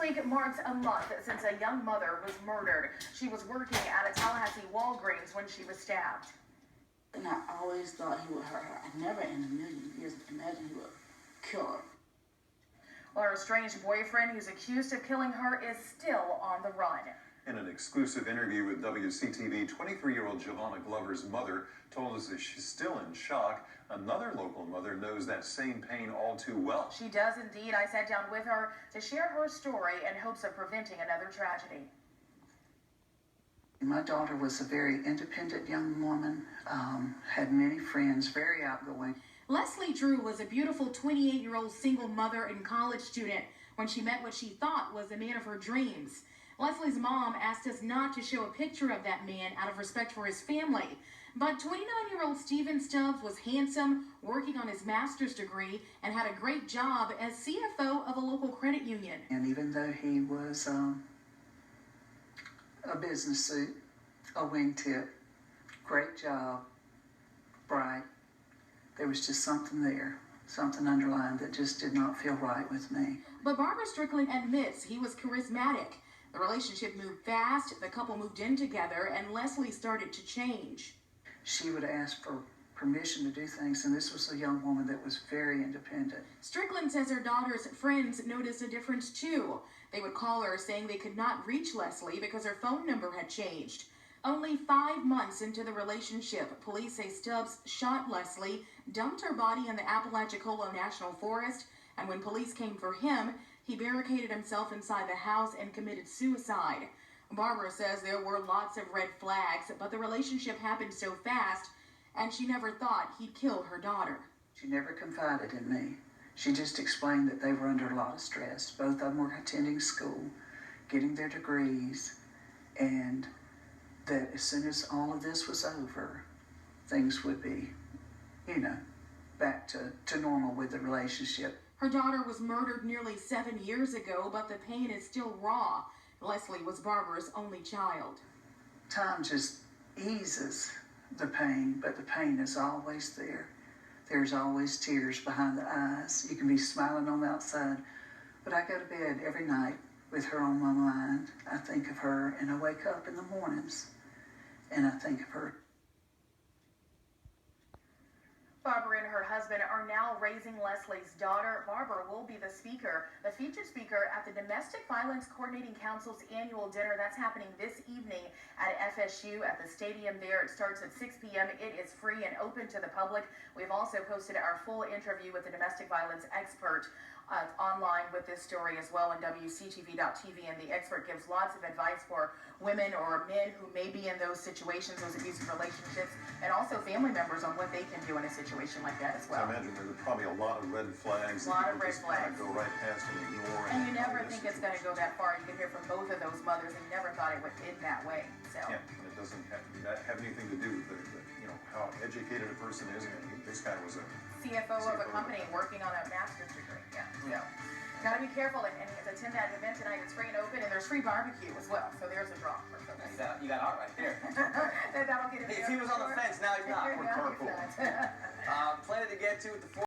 week marks a month since a young mother was murdered. She was working at a Tallahassee Walgreens when she was stabbed. And I always thought he would hurt her. I never in a million years imagined he would kill her. Well, her estranged boyfriend, who's accused of killing her, is still on the run. In an exclusive interview with WCTV, 23-year-old Giovanna Glover's mother told us that she's still in shock. Another local mother knows that same pain all too well. She does indeed. I sat down with her to share her story in hopes of preventing another tragedy. My daughter was a very independent young woman, had many friends, very outgoing. Leslie Drew was a beautiful 28-year-old single mother and college student when she met what she thought was the man of her dreams. Leslie's mom asked us not to show a picture of that man out of respect for his family. But 29-year-old Steven Stubbs was handsome, working on his master's degree, and had a great job as CFO of a local credit union. And even though he was a business suit, a wingtip, great job, bright, there was just something there, something underlying that just did not feel right with me. But Barbara Strickland admits he was charismatic. The relationship moved fast, the couple moved in together, and Leslie started to change. She would ask for permission to do things, and this was a young woman that was very independent. Strickland says her daughter's friends noticed a difference too. They would call her saying they could not reach Leslie because her phone number had changed. Only 5 months into the relationship, police say Stubbs shot Leslie, dumped her body in the Apalachicola National Forest, and when police came for him, he barricaded himself inside the house and committed suicide. Barbara says there were lots of red flags, but the relationship happened so fast, and she never thought he'd kill her daughter. She never confided in me. She just explained that they were under a lot of stress. Both of them were attending school, getting their degrees, and that as soon as all of this was over, things would be, back to normal with the relationship. Her daughter was murdered nearly 7 years ago, but the pain is still raw. Leslie was Barbara's only child. Time just eases the pain, but the pain is always there. There's always tears behind the eyes. You can be smiling on the outside, but I go to bed every night with her on my mind. I think of her, and I wake up in the mornings, and I think of her. Barbara and her husband are now raising Leslie's daughter. Barbara will be the featured speaker at the Domestic Violence Coordinating Council's annual dinner. That's happening this evening at FSU at the stadium there. It starts at 6 p.m. It is free and open to the public. We've also posted our full interview with the domestic violence expert online with this story as well on WCTV.tv, and the expert gives lots of advice for women or men who may be in those situations, those abusive relationships, and also family members on what they can do in a situation like that as well. I imagine there are probably a lot of red flags. A lot of red flags. Go right past and ignore. And you never think it's going to go that far. You can hear from both of those mothers, and never thought it would end that way. So. Yeah, and it doesn't have anything to do with how educated a person is. This guy was a CFO of a company working on a master's degree. Yeah. So, got to be careful and attend that event tonight. It's free and open, and there's free barbecue as well. So there's a draw for folks. You got art right there. That'll get it. If he was on the fence, now he's not. We're Plenty to get to with the